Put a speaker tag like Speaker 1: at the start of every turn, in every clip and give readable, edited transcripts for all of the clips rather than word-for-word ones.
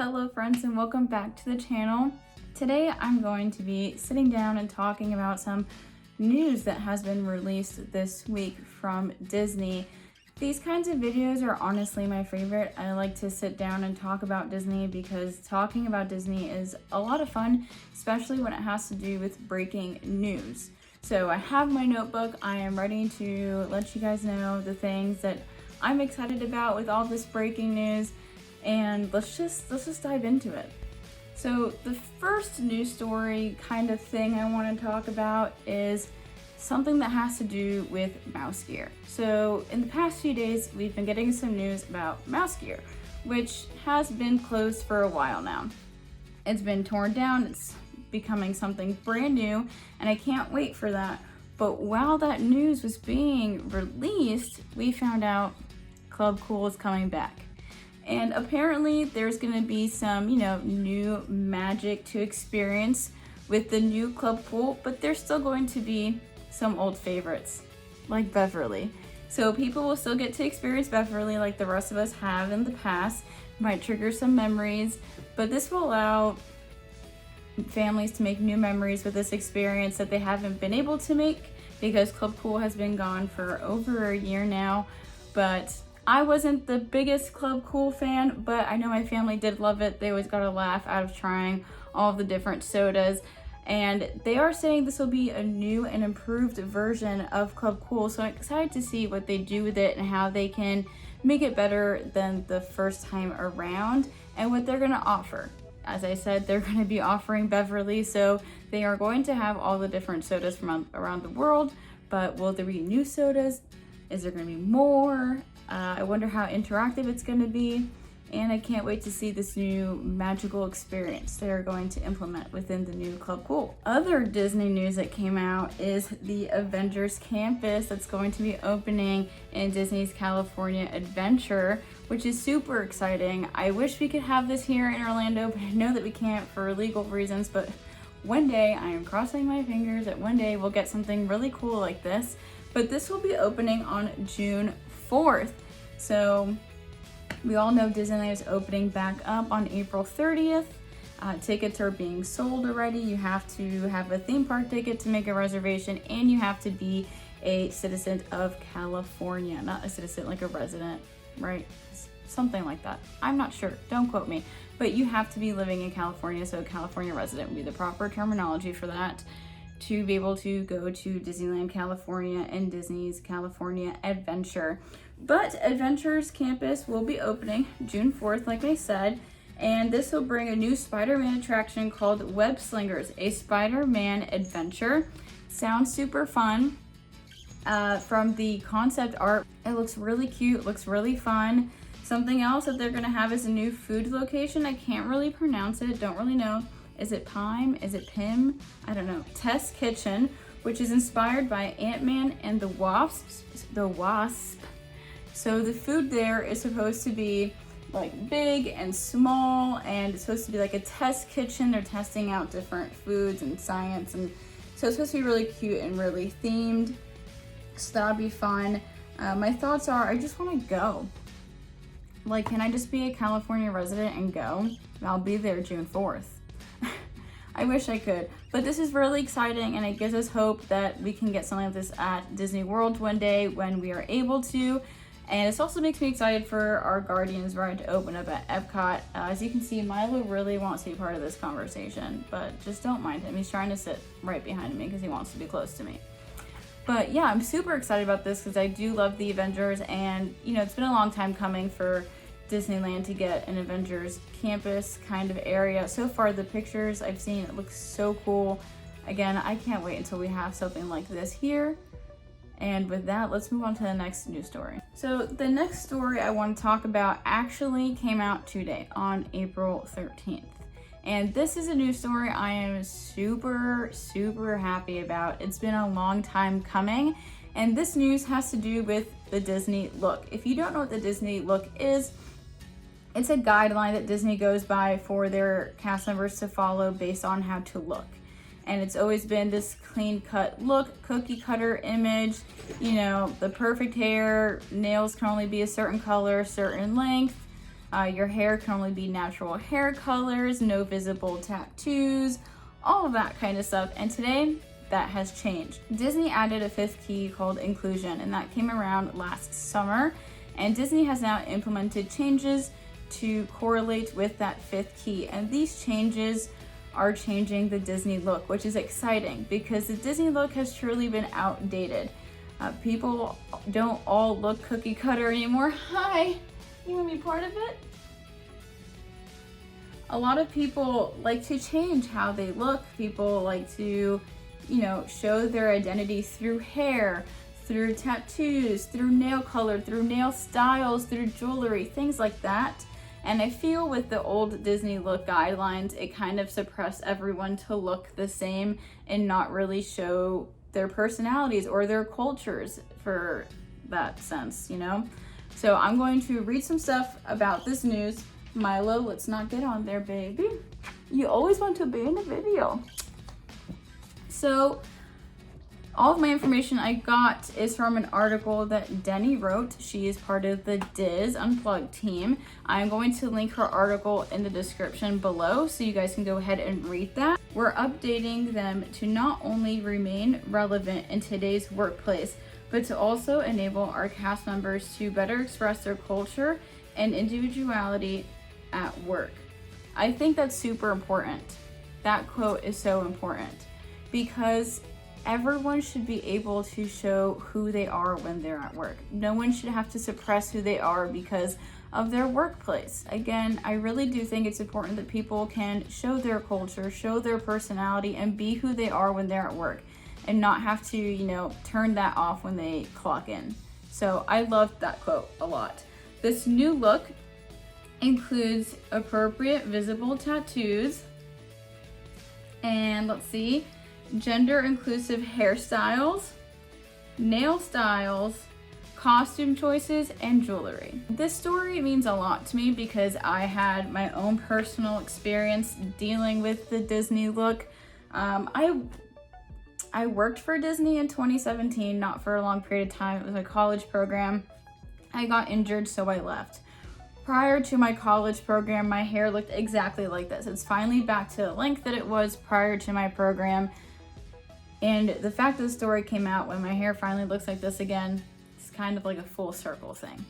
Speaker 1: Hello friends, and welcome back to the channel. Today I'm going to be sitting down and talking about some news that has been released this week from Disney. These kinds of videos are honestly my favorite. I like to sit down and talk about Disney because talking about Disney is a lot of fun, especially when it has to do with breaking news. So I have my notebook. I am ready to let you guys know the things that I'm excited about with all this breaking news. And let's just dive into it. So the first news story kind of thing I want to talk about is something that has to do with mouse gear. So in the past few days, we've been getting some news about mouse gear, which has been closed for a while now. It's been torn down, it's becoming something brand new, and I can't wait for that. But while that news was being released, we found out Club Cool is coming back. And apparently there's gonna be some, new magic to experience with the new Club Cool, but there's still going to be some old favorites, like Beverly. So people will still get to experience Beverly like the rest of us have in the past. Might trigger some memories, but this will allow families to make new memories with this experience that they haven't been able to make because Club Cool has been gone for over a year now. But I wasn't the biggest Club Cool fan, but I know my family did love it. They always got a laugh out of trying all the different sodas. And they are saying this will be a new and improved version of Club Cool. So I'm excited to see what they do with it and how they can make it better than the first time around and what they're gonna offer. As I said, they're gonna be offering Beverly, so they are going to have all the different sodas from around the world, but will there be new sodas? Is there gonna be more? I wonder how interactive it's going to be, and I can't wait to see this new magical experience they're going to implement within the new Club Cool. Other Disney news that came out is the Avengers Campus that's going to be opening in Disney's California Adventure, which is super exciting. I wish we could have this here in Orlando, but I know that we can't for legal reasons, but one day, I am crossing my fingers that one day we'll get something really cool like this. But this will be opening on June 4th. So we all know Disneyland is opening back up on April 30th. Tickets are being sold already. You have to have a theme park ticket to make a reservation, and you have to be a citizen of California. Not a citizen, like a resident, right? Something like that. I'm not sure, don't quote me. But you have to be living in California, so California resident would be the proper terminology for that, to be able to go to Disneyland California and Disney's California Adventure. But Avengers Campus will be opening June 4th, like I said, and this will bring a new Spider-Man attraction called Web Slingers, a Spider-Man adventure. Sounds super fun. From the concept art, it looks really cute, looks really fun. Something else that they're gonna have is a new food location. I can't really pronounce it, don't really know. Is it Pime? Is it Pim? I don't know. Test Kitchen, which is inspired by Ant-Man and the Wasp. So the food there is supposed to be like big and small, and it's supposed to be like a test kitchen. They're testing out different foods and science, and so it's supposed to be really cute and really themed. So that'll be fun. My thoughts are, I just want to go. Like, can I just be a California resident and go? I'll be there June 4th. I wish I could, but this is really exciting, and it gives us hope that we can get something like this at Disney World one day when we are able to. And it also makes me excited for our Guardians ride to open up at Epcot. As you can see, Milo really wants to be part of this conversation, but just don't mind him. He's trying to sit right behind me because he wants to be close to me. But yeah, I'm super excited about this because I do love the Avengers, and it's been a long time coming for Disneyland to get an Avengers Campus kind of area. So far, the pictures I've seen, it looks so cool. Again, I can't wait until we have something like this here. And with that, let's move on to the next news story. So the next story I want to talk about actually came out today on April 13th. And this is a news story I am super, super happy about. It's been a long time coming. And this news has to do with the Disney look. If you don't know what the Disney look is, it's a guideline that Disney goes by for their cast members to follow based on how to look. And it's always been this clean cut look, cookie cutter image, the perfect hair, nails can only be a certain color, certain length, Your hair can only be natural hair colors, no visible tattoos, all of that kind of stuff. And today, that has changed. Disney added a fifth key called inclusion, and that came around last summer. And Disney has now implemented changes to correlate with that fifth key. And these changes are changing the Disney look, which is exciting because the Disney look has truly been outdated. People don't all look cookie cutter anymore. Hi, you want to be part of it? A lot of people like to change how they look. People like to, show their identity through hair, through tattoos, through nail color, through nail styles, through jewelry, things like that. And I feel with the old Disney look guidelines, it kind of suppressed everyone to look the same and not really show their personalities or their cultures for that sense, So I'm going to read some stuff about this news. Milo, let's not get on there, baby. You always want to be in a video. So all of my information I got is from an article that Denny wrote. She is part of the Diz Unplugged team. I'm going to link her article in the description below so you guys can go ahead and read that. We're updating them to not only remain relevant in today's workplace, but to also enable our cast members to better express their culture and individuality at work. I think that's super important. That quote is so important because everyone should be able to show who they are when they're at work. No one should have to suppress who they are because of their workplace. Again, I really do think it's important that people can show their culture, show their personality, and be who they are when they're at work and not have to, turn that off when they clock in. So I loved that quote a lot. This new look includes appropriate visible tattoos and gender inclusive hairstyles, nail styles, costume choices, and jewelry. This story means a lot to me because I had my own personal experience dealing with the Disney look. I worked for Disney in 2017, not for a long period of time. It was a college program. I got injured, so I left. Prior to my college program, my hair looked exactly like this. It's finally back to the length that it was prior to my program. And the fact that the story came out when my hair finally looks like this again, it's kind of like a full circle thing.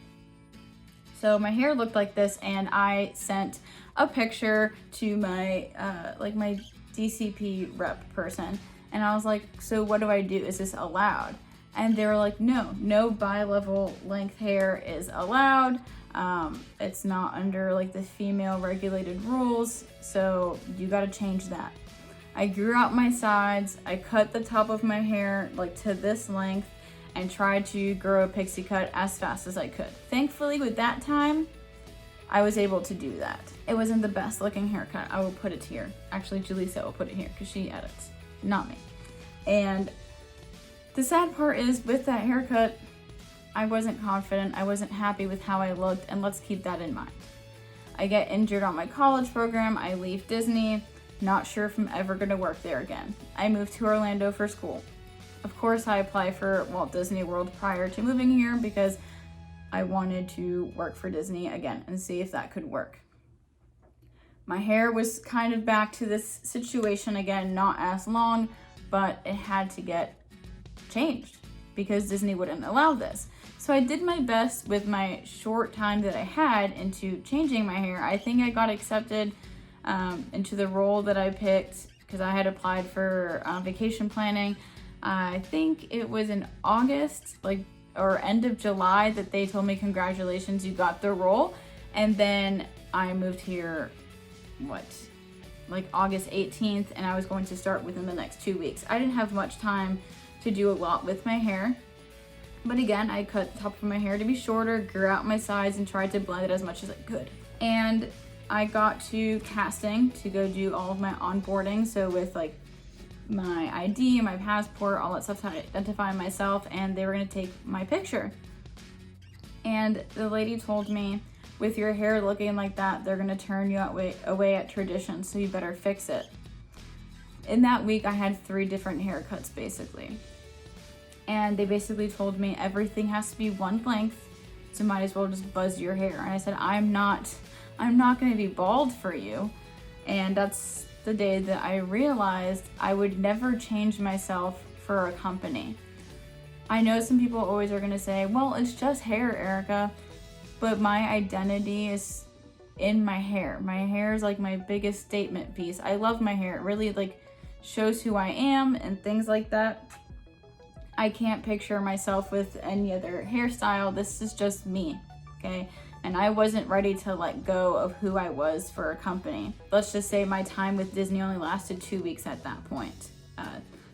Speaker 1: So my hair looked like this, and I sent a picture to my my DCP rep person, and I was like, so what do I do? Is this allowed? And they were like, no bi-level length hair is allowed. It's not under the female regulated rules, so you got to change that. I grew out my sides, I cut the top of my hair to this length and tried to grow a pixie cut as fast as I could. Thankfully, with that time, I was able to do that. It wasn't the best looking haircut. I will put it here. Actually, Julissa will put it here because she edits, not me. And the sad part is with that haircut, I wasn't confident, I wasn't happy with how I looked, and let's keep that in mind. I get injured on my college program, I leave Disney, not sure if I'm ever gonna work there again. I moved to Orlando for school. Of course, I applied for Walt Disney World prior to moving here because I wanted to work for Disney again and see if that could work. My hair was kind of back to this situation again, not as long, but it had to get changed because Disney wouldn't allow this. So I did my best with my short time that I had into changing my hair. I think I got accepted into the role that I picked because I had applied for vacation planning. I think it was in August, or end of July, that they told me, congratulations, you got the role. And then I moved here, August 18th, and I was going to start within the next 2 weeks. I didn't have much time to do a lot with my hair. But again, I cut the top of my hair to be shorter, grew out my sides, and tried to blend it as much as I could. And I got to casting to go do all of my onboarding. So with my ID, my passport, all that stuff to identify myself, and they were gonna take my picture. And the lady told me, with your hair looking like that, they're gonna turn you away at tradition, so you better fix it. In that week, I had 3 different haircuts basically. And they basically told me everything has to be one length, so might as well just buzz your hair. And I said, I'm not going to be bald for you. And that's the day that I realized I would never change myself for a company. I know some people always are going to say, well, it's just hair, Erica, but my identity is in my hair. My hair is like my biggest statement piece. I love my hair. It really like shows who I am and things like that. I can't picture myself with any other hairstyle. This is just me, okay? And I wasn't ready to let go of who I was for a company. Let's just say my time with Disney only lasted 2 weeks at that point.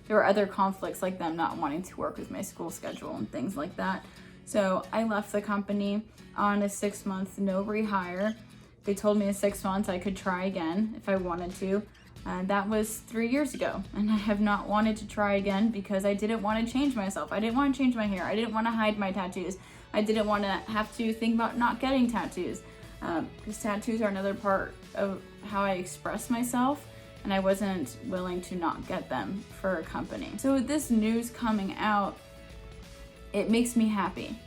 Speaker 1: There were other conflicts like them not wanting to work with my school schedule and things like that. So I left the company on a 6-month no rehire. They told me in 6 months I could try again if I wanted to. That was 3 years ago, and I have not wanted to try again because I didn't want to change myself. I didn't want to change my hair. I didn't want to hide my tattoos. I didn't want to have to think about not getting tattoos, because tattoos are another part of how I express myself, and I wasn't willing to not get them for a company. So with this news coming out, it makes me happy.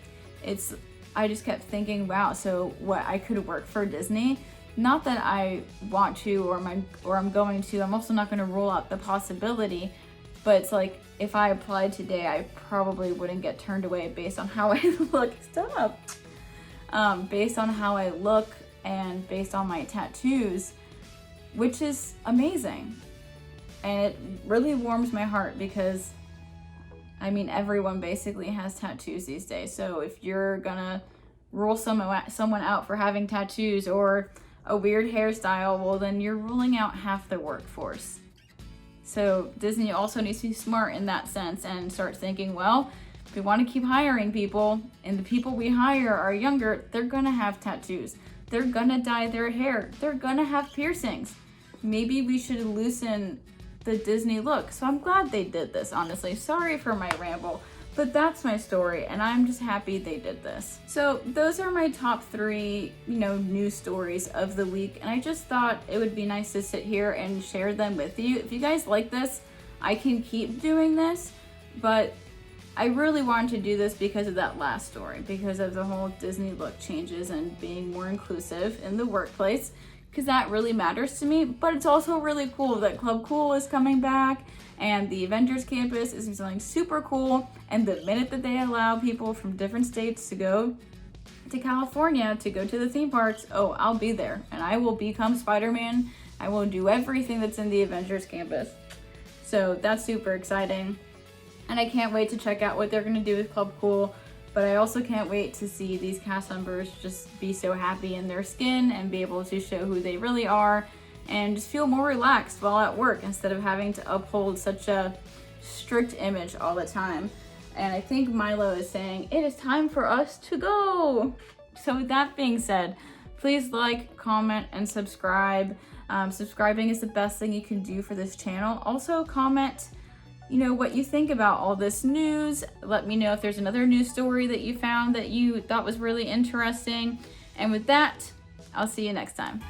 Speaker 1: I just kept thinking, wow, so what, I could work for Disney? Not that I want to or I'm going to. I'm also not going to rule out the possibility, but it's like if I applied today, I probably wouldn't get turned away based on how I look. Stop. Based on how I look and based on my tattoos, which is amazing. And it really warms my heart because, I mean, everyone basically has tattoos these days. So if you're gonna rule someone out for having tattoos or a weird hairstyle, well, then you're ruling out half the workforce. So Disney also needs to be smart in that sense and start thinking, well, if we want to keep hiring people and the people we hire are younger, they're gonna have tattoos. They're gonna dye their hair. They're gonna have piercings. Maybe we should loosen the Disney look. So I'm glad they did this, honestly. Sorry for my ramble, but that's my story, and I'm just happy they did this. So those are my top 3, news stories of the week, and I just thought it would be nice to sit here and share them with you. If you guys like this, I can keep doing this, but I really wanted to do this because of that last story, because of the whole Disney look changes and being more inclusive in the workplace, because that really matters to me. But it's also really cool that Club Cool is coming back and the Avengers Campus is something super cool. And the minute that they allow people from different states to go to California to go to the theme parks, oh, I'll be there and I will become Spider-Man. I will do everything that's in the Avengers Campus. So that's super exciting. And I can't wait to check out what they're going to do with Club Cool. But I also can't wait to see these cast members just be so happy in their skin and be able to show who they really are and just feel more relaxed while at work instead of having to uphold such a strict image all the time. And I think Milo is saying, it is time for us to go. So with that being said, please like, comment, and subscribe. Subscribing is the best thing you can do for this channel. Also comment what you think about all this news. Let me know if there's another news story that you found that you thought was really interesting. And with that, I'll see you next time.